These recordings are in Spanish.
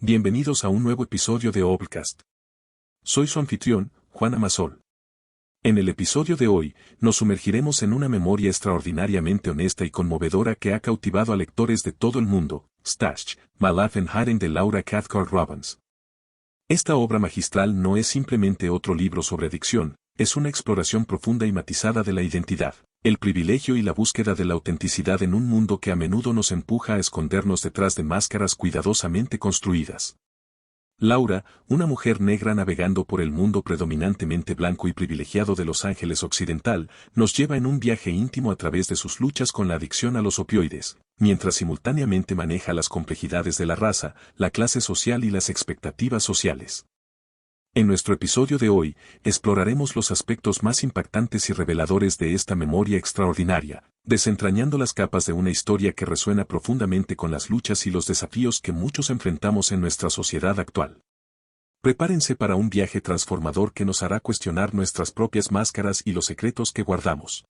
Bienvenidos a un nuevo episodio de Obcast. Soy su anfitrión, Juan Amasol. En el episodio de hoy, nos sumergiremos en una memoria extraordinariamente honesta y conmovedora que ha cautivado a lectores de todo el mundo, Stash, My Life and Hiding de Laura Cathcart Robbins. Esta obra magistral no es simplemente otro libro sobre adicción, es una exploración profunda y matizada de la identidad, el privilegio y la búsqueda de la autenticidad en un mundo que a menudo nos empuja a escondernos detrás de máscaras cuidadosamente construidas. Laura, una mujer negra navegando por el mundo predominantemente blanco y privilegiado de Los Ángeles Occidental, nos lleva en un viaje íntimo a través de sus luchas con la adicción a los opioides, mientras simultáneamente maneja las complejidades de la raza, la clase social y las expectativas sociales. En nuestro episodio de hoy, exploraremos los aspectos más impactantes y reveladores de esta memoria extraordinaria, desentrañando las capas de una historia que resuena profundamente con las luchas y los desafíos que muchos enfrentamos en nuestra sociedad actual. Prepárense para un viaje transformador que nos hará cuestionar nuestras propias máscaras y los secretos que guardamos.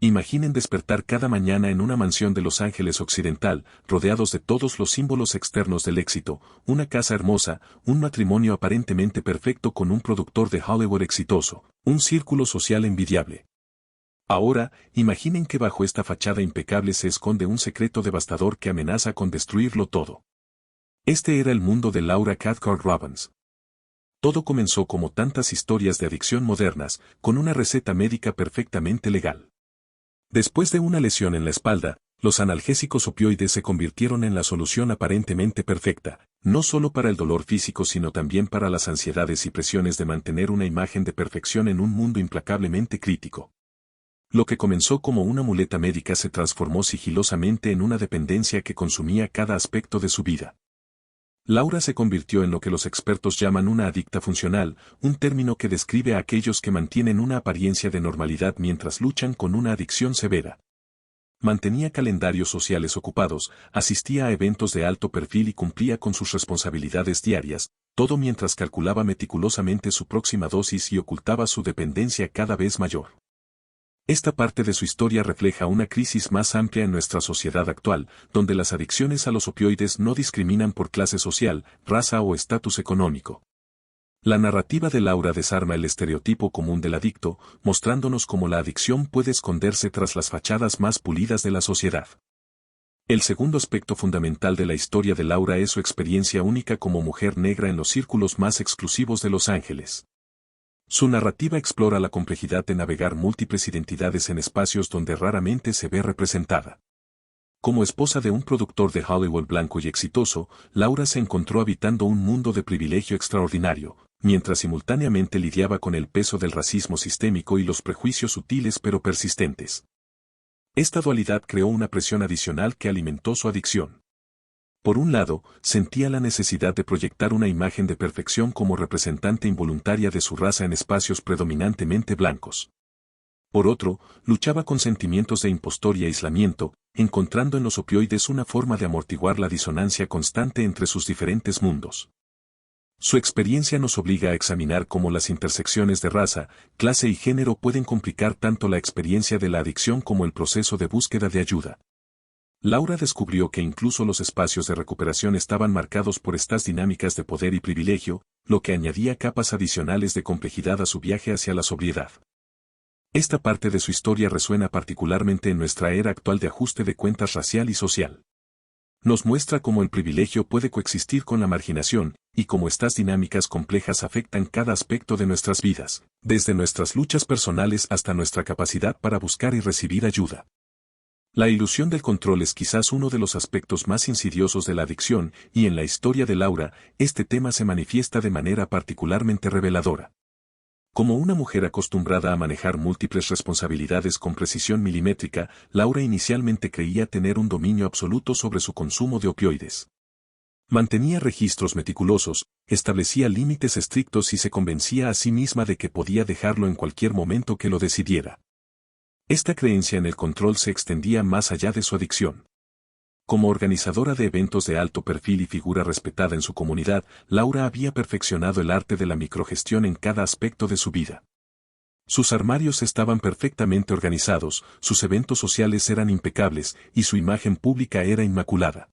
Imaginen despertar cada mañana en una mansión de Los Ángeles Occidental, rodeados de todos los símbolos externos del éxito, una casa hermosa, un matrimonio aparentemente perfecto con un productor de Hollywood exitoso, un círculo social envidiable. Ahora, imaginen que bajo esta fachada impecable se esconde un secreto devastador que amenaza con destruirlo todo. Este era el mundo de Laura Cathcart Robbins. Todo comenzó como tantas historias de adicción modernas, con una receta médica perfectamente legal. Después de una lesión en la espalda, los analgésicos opioides se convirtieron en la solución aparentemente perfecta, no solo para el dolor físico sino también para las ansiedades y presiones de mantener una imagen de perfección en un mundo implacablemente crítico. Lo que comenzó como una muleta médica se transformó sigilosamente en una dependencia que consumía cada aspecto de su vida. Laura se convirtió en lo que los expertos llaman una adicta funcional, un término que describe a aquellos que mantienen una apariencia de normalidad mientras luchan con una adicción severa. Mantenía calendarios sociales ocupados, asistía a eventos de alto perfil y cumplía con sus responsabilidades diarias, todo mientras calculaba meticulosamente su próxima dosis y ocultaba su dependencia cada vez mayor. Esta parte de su historia refleja una crisis más amplia en nuestra sociedad actual, donde las adicciones a los opioides no discriminan por clase social, raza o estatus económico. La narrativa de Laura desarma el estereotipo común del adicto, mostrándonos cómo la adicción puede esconderse tras las fachadas más pulidas de la sociedad. El segundo aspecto fundamental de la historia de Laura es su experiencia única como mujer negra en los círculos más exclusivos de Los Ángeles. Su narrativa explora la complejidad de navegar múltiples identidades en espacios donde raramente se ve representada. Como esposa de un productor de Hollywood blanco y exitoso, Laura se encontró habitando un mundo de privilegio extraordinario, mientras simultáneamente lidiaba con el peso del racismo sistémico y los prejuicios sutiles pero persistentes. Esta dualidad creó una presión adicional que alimentó su adicción. Por un lado, sentía la necesidad de proyectar una imagen de perfección como representante involuntaria de su raza en espacios predominantemente blancos. Por otro, luchaba con sentimientos de impostor y aislamiento, encontrando en los opioides una forma de amortiguar la disonancia constante entre sus diferentes mundos. Su experiencia nos obliga a examinar cómo las intersecciones de raza, clase y género pueden complicar tanto la experiencia de la adicción como el proceso de búsqueda de ayuda. Laura descubrió que incluso los espacios de recuperación estaban marcados por estas dinámicas de poder y privilegio, lo que añadía capas adicionales de complejidad a su viaje hacia la sobriedad. Esta parte de su historia resuena particularmente en nuestra era actual de ajuste de cuentas racial y social. Nos muestra cómo el privilegio puede coexistir con la marginación, y cómo estas dinámicas complejas afectan cada aspecto de nuestras vidas, desde nuestras luchas personales hasta nuestra capacidad para buscar y recibir ayuda. La ilusión del control es quizás uno de los aspectos más insidiosos de la adicción, y en la historia de Laura, este tema se manifiesta de manera particularmente reveladora. Como una mujer acostumbrada a manejar múltiples responsabilidades con precisión milimétrica, Laura inicialmente creía tener un dominio absoluto sobre su consumo de opioides. Mantenía registros meticulosos, establecía límites estrictos y se convencía a sí misma de que podía dejarlo en cualquier momento que lo decidiera. Esta creencia en el control se extendía más allá de su adicción. Como organizadora de eventos de alto perfil y figura respetada en su comunidad, Laura había perfeccionado el arte de la microgestión en cada aspecto de su vida. Sus armarios estaban perfectamente organizados, sus eventos sociales eran impecables, y su imagen pública era inmaculada.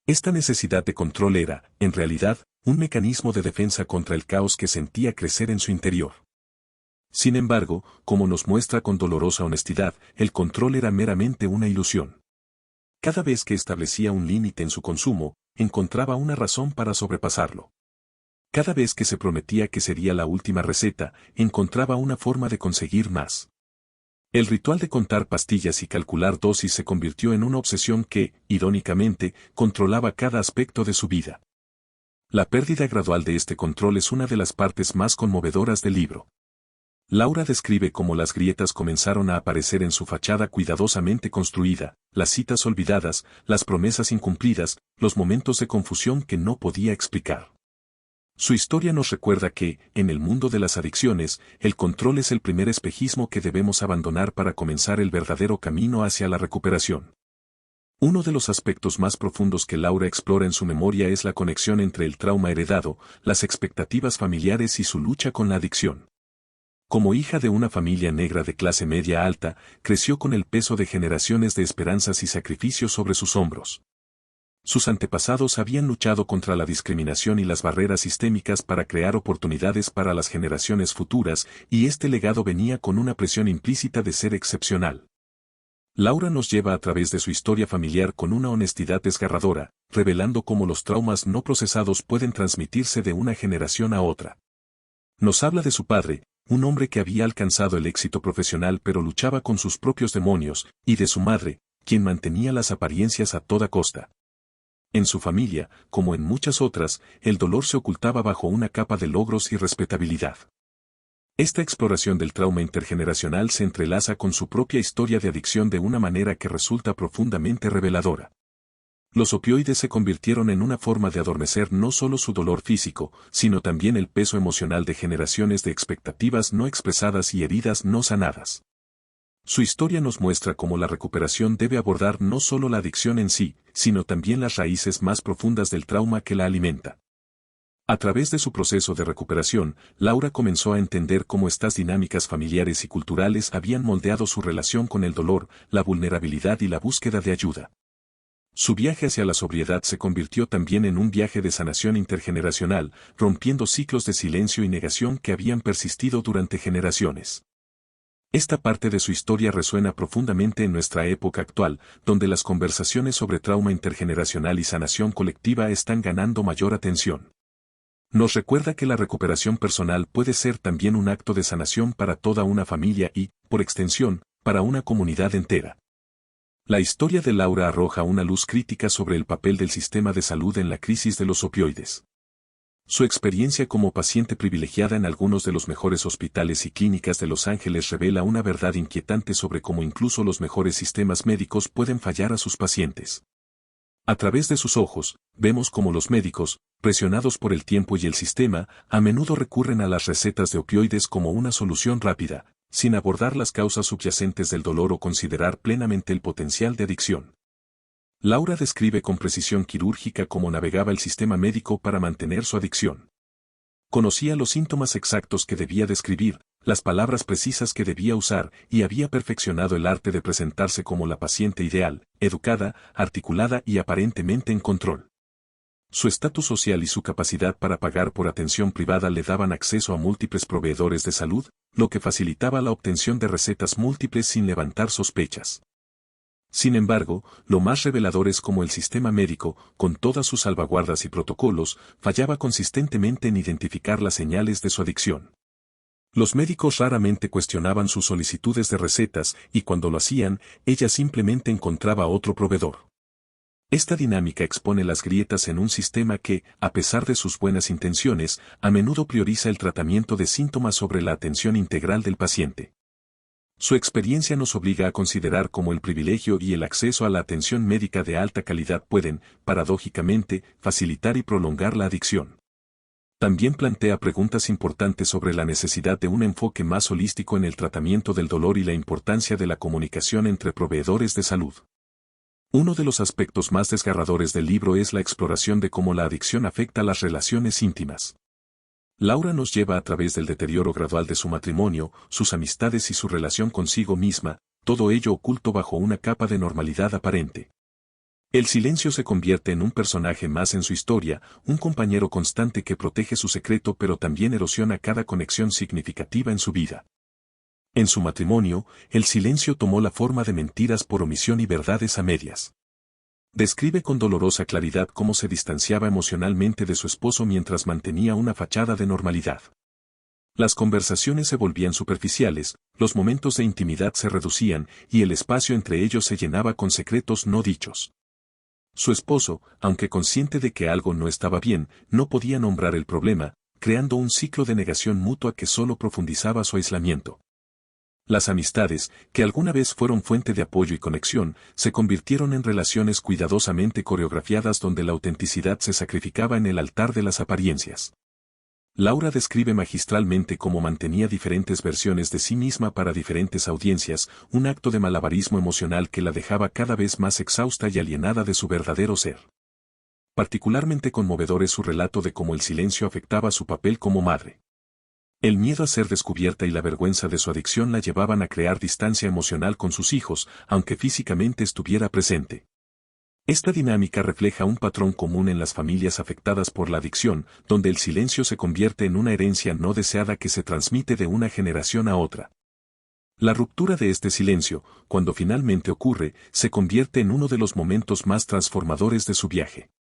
Esta necesidad de control era, en realidad, un mecanismo de defensa contra el caos que sentía crecer en su interior. Sin embargo, como nos muestra con dolorosa honestidad, el control era meramente una ilusión. Cada vez que establecía un límite en su consumo, encontraba una razón para sobrepasarlo. Cada vez que se prometía que sería la última receta, encontraba una forma de conseguir más. El ritual de contar pastillas y calcular dosis se convirtió en una obsesión que, irónicamente, controlaba cada aspecto de su vida. La pérdida gradual de este control es una de las partes más conmovedoras del libro. Laura describe cómo las grietas comenzaron a aparecer en su fachada cuidadosamente construida, las citas olvidadas, las promesas incumplidas, los momentos de confusión que no podía explicar. Su historia nos recuerda que, en el mundo de las adicciones, el control es el primer espejismo que debemos abandonar para comenzar el verdadero camino hacia la recuperación. Uno de los aspectos más profundos que Laura explora en su memoria es la conexión entre el trauma heredado, las expectativas familiares y su lucha con la adicción. Como hija de una familia negra de clase media alta, creció con el peso de generaciones de esperanzas y sacrificios sobre sus hombros. Sus antepasados habían luchado contra la discriminación y las barreras sistémicas para crear oportunidades para las generaciones futuras, y este legado venía con una presión implícita de ser excepcional. Laura nos lleva a través de su historia familiar con una honestidad desgarradora, revelando cómo los traumas no procesados pueden transmitirse de una generación a otra. Nos habla de su padre, un hombre que había alcanzado el éxito profesional pero luchaba con sus propios demonios, y de su madre, quien mantenía las apariencias a toda costa. En su familia, como en muchas otras, el dolor se ocultaba bajo una capa de logros y respetabilidad. Esta exploración del trauma intergeneracional se entrelaza con su propia historia de adicción de una manera que resulta profundamente reveladora. Los opioides se convirtieron en una forma de adormecer no solo su dolor físico, sino también el peso emocional de generaciones de expectativas no expresadas y heridas no sanadas. Su historia nos muestra cómo la recuperación debe abordar no solo la adicción en sí, sino también las raíces más profundas del trauma que la alimenta. A través de su proceso de recuperación, Laura comenzó a entender cómo estas dinámicas familiares y culturales habían moldeado su relación con el dolor, la vulnerabilidad y la búsqueda de ayuda. Su viaje hacia la sobriedad se convirtió también en un viaje de sanación intergeneracional, rompiendo ciclos de silencio y negación que habían persistido durante generaciones. Esta parte de su historia resuena profundamente en nuestra época actual, donde las conversaciones sobre trauma intergeneracional y sanación colectiva están ganando mayor atención. Nos recuerda que la recuperación personal puede ser también un acto de sanación para toda una familia y, por extensión, para una comunidad entera. La historia de Laura arroja una luz crítica sobre el papel del sistema de salud en la crisis de los opioides. Su experiencia como paciente privilegiada en algunos de los mejores hospitales y clínicas de Los Ángeles revela una verdad inquietante sobre cómo incluso los mejores sistemas médicos pueden fallar a sus pacientes. A través de sus ojos, vemos cómo los médicos, presionados por el tiempo y el sistema, a menudo recurren a las recetas de opioides como una solución rápida, sin abordar las causas subyacentes del dolor o considerar plenamente el potencial de adicción. Laura describe con precisión quirúrgica cómo navegaba el sistema médico para mantener su adicción. Conocía los síntomas exactos que debía describir, las palabras precisas que debía usar, y había perfeccionado el arte de presentarse como la paciente ideal, educada, articulada y aparentemente en control. Su estatus social y su capacidad para pagar por atención privada le daban acceso a múltiples proveedores de salud, lo que facilitaba la obtención de recetas múltiples sin levantar sospechas. Sin embargo, lo más revelador es cómo el sistema médico, con todas sus salvaguardas y protocolos, fallaba consistentemente en identificar las señales de su adicción. Los médicos raramente cuestionaban sus solicitudes de recetas y cuando lo hacían, ella simplemente encontraba otro proveedor. Esta dinámica expone las grietas en un sistema que, a pesar de sus buenas intenciones, a menudo prioriza el tratamiento de síntomas sobre la atención integral del paciente. Su experiencia nos obliga a considerar cómo el privilegio y el acceso a la atención médica de alta calidad pueden, paradójicamente, facilitar y prolongar la adicción. También plantea preguntas importantes sobre la necesidad de un enfoque más holístico en el tratamiento del dolor y la importancia de la comunicación entre proveedores de salud. Uno de los aspectos más desgarradores del libro es la exploración de cómo la adicción afecta las relaciones íntimas. Laura nos lleva a través del deterioro gradual de su matrimonio, sus amistades y su relación consigo misma, todo ello oculto bajo una capa de normalidad aparente. El silencio se convierte en un personaje más en su historia, un compañero constante que protege su secreto pero también erosiona cada conexión significativa en su vida. En su matrimonio, el silencio tomó la forma de mentiras por omisión y verdades a medias. Describe con dolorosa claridad cómo se distanciaba emocionalmente de su esposo mientras mantenía una fachada de normalidad. Las conversaciones se volvían superficiales, los momentos de intimidad se reducían y el espacio entre ellos se llenaba con secretos no dichos. Su esposo, aunque consciente de que algo no estaba bien, no podía nombrar el problema, creando un ciclo de negación mutua que solo profundizaba su aislamiento. Las amistades, que alguna vez fueron fuente de apoyo y conexión, se convirtieron en relaciones cuidadosamente coreografiadas donde la autenticidad se sacrificaba en el altar de las apariencias. Laura describe magistralmente cómo mantenía diferentes versiones de sí misma para diferentes audiencias, un acto de malabarismo emocional que la dejaba cada vez más exhausta y alienada de su verdadero ser. Particularmente conmovedor es su relato de cómo el silencio afectaba su papel como madre. El miedo a ser descubierta y la vergüenza de su adicción la llevaban a crear distancia emocional con sus hijos, aunque físicamente estuviera presente. Esta dinámica refleja un patrón común en las familias afectadas por la adicción, donde el silencio se convierte en una herencia no deseada que se transmite de una generación a otra. La ruptura de este silencio, cuando finalmente ocurre, se convierte en uno de los momentos más transformadores de su viaje.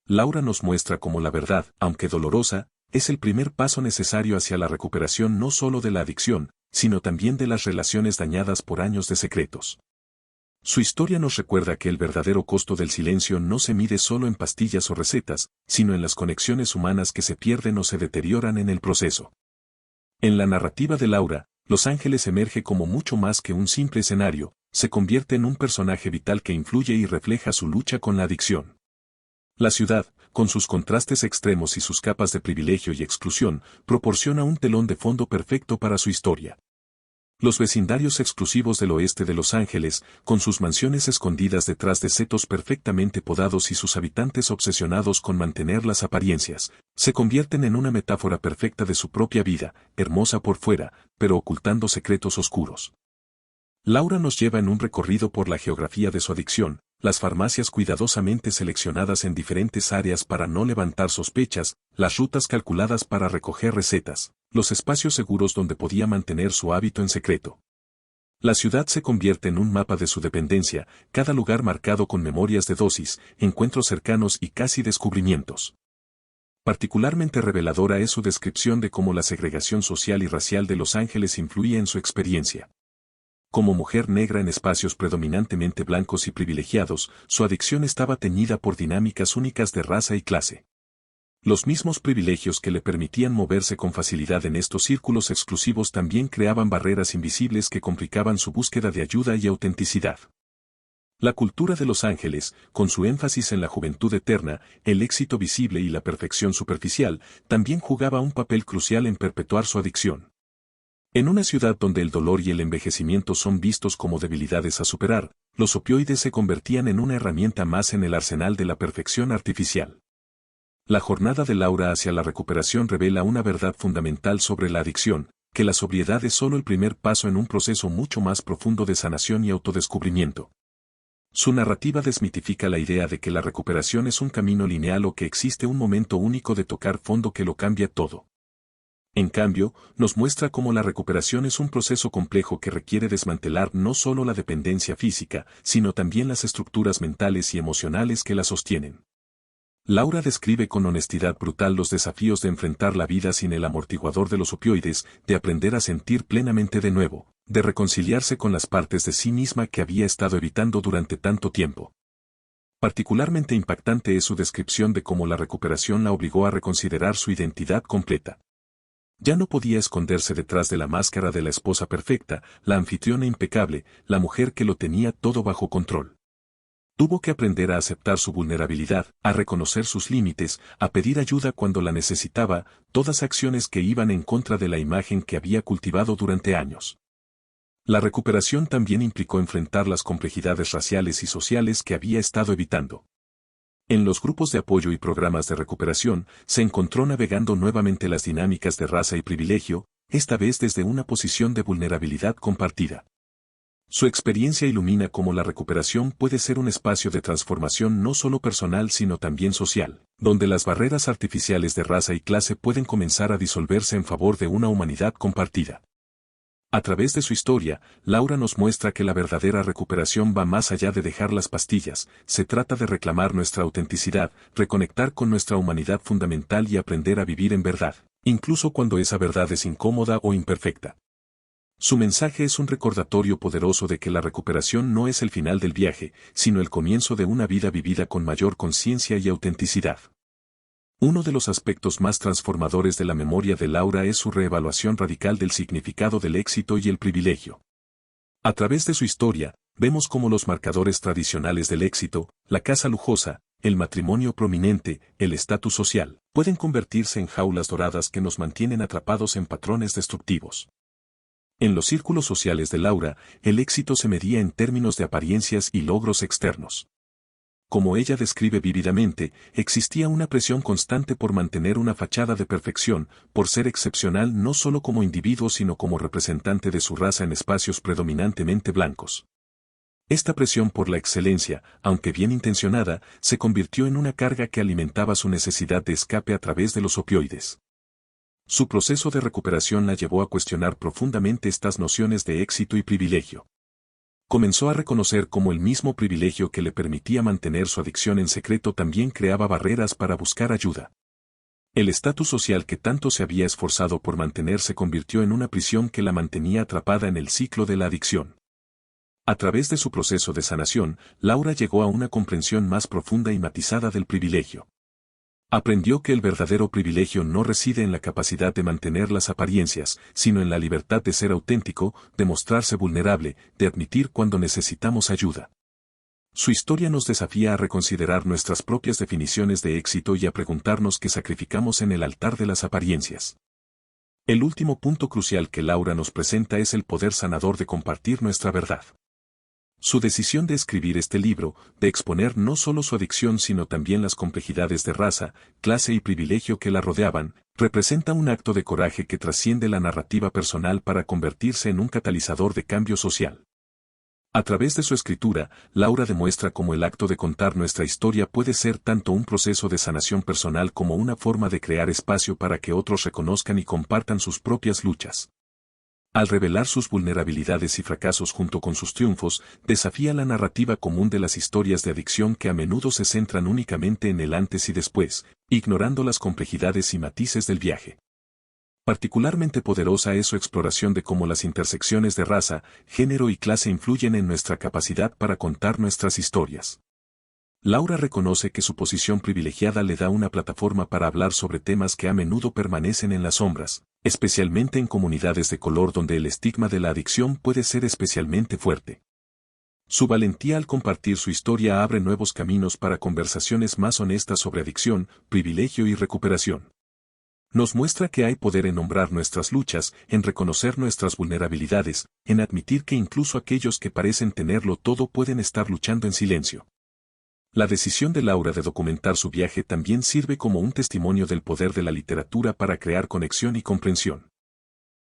Laura nos muestra cómo la verdad, aunque dolorosa, es el primer paso necesario hacia la recuperación no solo de la adicción, sino también de las relaciones dañadas por años de secretos. Su historia nos recuerda que el verdadero costo del silencio no se mide solo en pastillas o recetas, sino en las conexiones humanas que se pierden o se deterioran en el proceso. En la narrativa de Laura, Los Ángeles emerge como mucho más que un simple escenario, se convierte en un personaje vital que influye y refleja su lucha con la adicción. La ciudad, con sus contrastes extremos y sus capas de privilegio y exclusión, proporciona un telón de fondo perfecto para su historia. Los vecindarios exclusivos del oeste de Los Ángeles, con sus mansiones escondidas detrás de setos perfectamente podados y sus habitantes obsesionados con mantener las apariencias, se convierten en una metáfora perfecta de su propia vida, hermosa por fuera, pero ocultando secretos oscuros. Laura nos lleva en un recorrido por la geografía de su adicción, las farmacias cuidadosamente seleccionadas en diferentes áreas para no levantar sospechas, las rutas calculadas para recoger recetas, los espacios seguros donde podía mantener su hábito en secreto. La ciudad se convierte en un mapa de su dependencia, cada lugar marcado con memorias de dosis, encuentros cercanos y casi descubrimientos. Particularmente reveladora es su descripción de cómo la segregación social y racial de Los Ángeles influía en su experiencia. Como mujer negra en espacios predominantemente blancos y privilegiados, su adicción estaba teñida por dinámicas únicas de raza y clase. Los mismos privilegios que le permitían moverse con facilidad en estos círculos exclusivos también creaban barreras invisibles que complicaban su búsqueda de ayuda y autenticidad. La cultura de Los Ángeles, con su énfasis en la juventud eterna, el éxito visible y la perfección superficial, también jugaba un papel crucial en perpetuar su adicción. En una ciudad donde el dolor y el envejecimiento son vistos como debilidades a superar, los opioides se convertían en una herramienta más en el arsenal de la perfección artificial. La jornada de Laura hacia la recuperación revela una verdad fundamental sobre la adicción, que la sobriedad es solo el primer paso en un proceso mucho más profundo de sanación y autodescubrimiento. Su narrativa desmitifica la idea de que la recuperación es un camino lineal o que existe un momento único de tocar fondo que lo cambia todo. En cambio, nos muestra cómo la recuperación es un proceso complejo que requiere desmantelar no solo la dependencia física, sino también las estructuras mentales y emocionales que la sostienen. Laura describe con honestidad brutal los desafíos de enfrentar la vida sin el amortiguador de los opioides, de aprender a sentir plenamente de nuevo, de reconciliarse con las partes de sí misma que había estado evitando durante tanto tiempo. Particularmente impactante es su descripción de cómo la recuperación la obligó a reconsiderar su identidad completa. Ya no podía esconderse detrás de la máscara de la esposa perfecta, la anfitriona impecable, la mujer que lo tenía todo bajo control. Tuvo que aprender a aceptar su vulnerabilidad, a reconocer sus límites, a pedir ayuda cuando la necesitaba, todas acciones que iban en contra de la imagen que había cultivado durante años. La recuperación también implicó enfrentar las complejidades raciales y sociales que había estado evitando. En los grupos de apoyo y programas de recuperación, se encontró navegando nuevamente las dinámicas de raza y privilegio, esta vez desde una posición de vulnerabilidad compartida. Su experiencia ilumina cómo la recuperación puede ser un espacio de transformación no solo personal sino también social, donde las barreras artificiales de raza y clase pueden comenzar a disolverse en favor de una humanidad compartida. A través de su historia, Laura nos muestra que la verdadera recuperación va más allá de dejar las pastillas, se trata de reclamar nuestra autenticidad, reconectar con nuestra humanidad fundamental y aprender a vivir en verdad, incluso cuando esa verdad es incómoda o imperfecta. Su mensaje es un recordatorio poderoso de que la recuperación no es el final del viaje, sino el comienzo de una vida vivida con mayor conciencia y autenticidad. Uno de los aspectos más transformadores de la memoria de Laura es su reevaluación radical del significado del éxito y el privilegio. A través de su historia, vemos cómo los marcadores tradicionales del éxito, la casa lujosa, el matrimonio prominente, el estatus social, pueden convertirse en jaulas doradas que nos mantienen atrapados en patrones destructivos. En los círculos sociales de Laura, el éxito se medía en términos de apariencias y logros externos. Como ella describe vívidamente, existía una presión constante por mantener una fachada de perfección, por ser excepcional no solo como individuo sino como representante de su raza en espacios predominantemente blancos. Esta presión por la excelencia, aunque bien intencionada, se convirtió en una carga que alimentaba su necesidad de escape a través de los opioides. Su proceso de recuperación la llevó a cuestionar profundamente estas nociones de éxito y privilegio. Comenzó a reconocer cómo el mismo privilegio que le permitía mantener su adicción en secreto también creaba barreras para buscar ayuda. El estatus social que tanto se había esforzado por mantener se convirtió en una prisión que la mantenía atrapada en el ciclo de la adicción. A través de su proceso de sanación, Laura llegó a una comprensión más profunda y matizada del privilegio. Aprendió que el verdadero privilegio no reside en la capacidad de mantener las apariencias, sino en la libertad de ser auténtico, de mostrarse vulnerable, de admitir cuando necesitamos ayuda. Su historia nos desafía a reconsiderar nuestras propias definiciones de éxito y a preguntarnos qué sacrificamos en el altar de las apariencias. El último punto crucial que Laura nos presenta es el poder sanador de compartir nuestra verdad. Su decisión de escribir este libro, de exponer no solo su adicción sino también las complejidades de raza, clase y privilegio que la rodeaban, representa un acto de coraje que trasciende la narrativa personal para convertirse en un catalizador de cambio social. A través de su escritura, Laura demuestra cómo el acto de contar nuestra historia puede ser tanto un proceso de sanación personal como una forma de crear espacio para que otros reconozcan y compartan sus propias luchas. Al revelar sus vulnerabilidades y fracasos junto con sus triunfos, desafía la narrativa común de las historias de adicción que a menudo se centran únicamente en el antes y después, ignorando las complejidades y matices del viaje. Particularmente poderosa es su exploración de cómo las intersecciones de raza, género y clase influyen en nuestra capacidad para contar nuestras historias. Laura reconoce que su posición privilegiada le da una plataforma para hablar sobre temas que a menudo permanecen en las sombras, especialmente en comunidades de color donde el estigma de la adicción puede ser especialmente fuerte. Su valentía al compartir su historia abre nuevos caminos para conversaciones más honestas sobre adicción, privilegio y recuperación. Nos muestra que hay poder en nombrar nuestras luchas, en reconocer nuestras vulnerabilidades, en admitir que incluso aquellos que parecen tenerlo todo pueden estar luchando en silencio. La decisión de Laura de documentar su viaje también sirve como un testimonio del poder de la literatura para crear conexión y comprensión.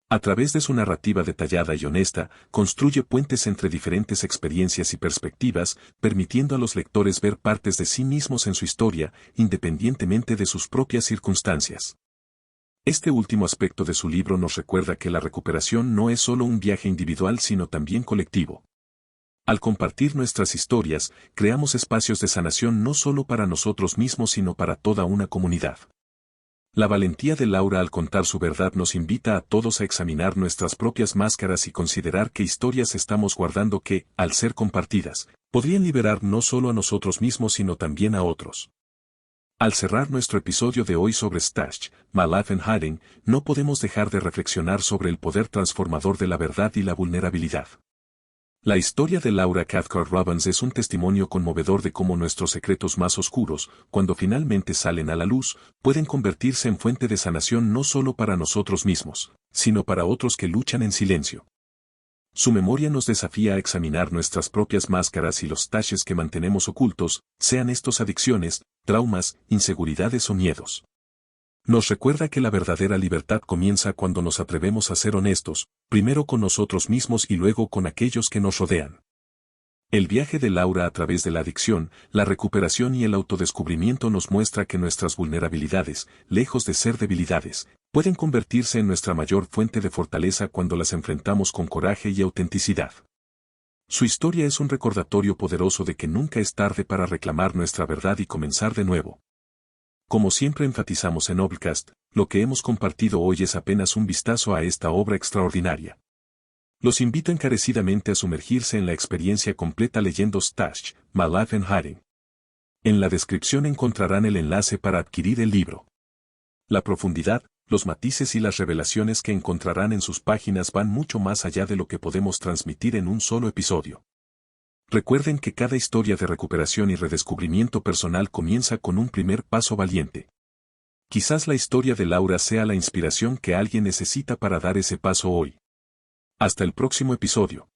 A través de su narrativa detallada y honesta, construye puentes entre diferentes experiencias y perspectivas, permitiendo a los lectores ver partes de sí mismos en su historia, independientemente de sus propias circunstancias. Este último aspecto de su libro nos recuerda que la recuperación no es solo un viaje individual sino también colectivo. Al compartir nuestras historias, creamos espacios de sanación no solo para nosotros mismos sino para toda una comunidad. La valentía de Laura al contar su verdad nos invita a todos a examinar nuestras propias máscaras y considerar qué historias estamos guardando que, al ser compartidas, podrían liberar no solo a nosotros mismos sino también a otros. Al cerrar nuestro episodio de hoy sobre Stash, My Life in Hiding, no podemos dejar de reflexionar sobre el poder transformador de la verdad y la vulnerabilidad. La historia de Laura Cathcart Robbins es un testimonio conmovedor de cómo nuestros secretos más oscuros, cuando finalmente salen a la luz, pueden convertirse en fuente de sanación no solo para nosotros mismos, sino para otros que luchan en silencio. Su memoria nos desafía a examinar nuestras propias máscaras y los taches que mantenemos ocultos, sean estos adicciones, traumas, inseguridades o miedos. Nos recuerda que la verdadera libertad comienza cuando nos atrevemos a ser honestos, primero con nosotros mismos y luego con aquellos que nos rodean. El viaje de Laura a través de la adicción, la recuperación y el autodescubrimiento nos muestra que nuestras vulnerabilidades, lejos de ser debilidades, pueden convertirse en nuestra mayor fuente de fortaleza cuando las enfrentamos con coraje y autenticidad. Su historia es un recordatorio poderoso de que nunca es tarde para reclamar nuestra verdad y comenzar de nuevo. Como siempre enfatizamos en Obcast, lo que hemos compartido hoy es apenas un vistazo a esta obra extraordinaria. Los invito encarecidamente a sumergirse en la experiencia completa leyendo Stash, My Life in Hiding. En la descripción encontrarán el enlace para adquirir el libro. La profundidad, los matices y las revelaciones que encontrarán en sus páginas van mucho más allá de lo que podemos transmitir en un solo episodio. Recuerden que cada historia de recuperación y redescubrimiento personal comienza con un primer paso valiente. Quizás la historia de Laura sea la inspiración que alguien necesita para dar ese paso hoy. Hasta el próximo episodio.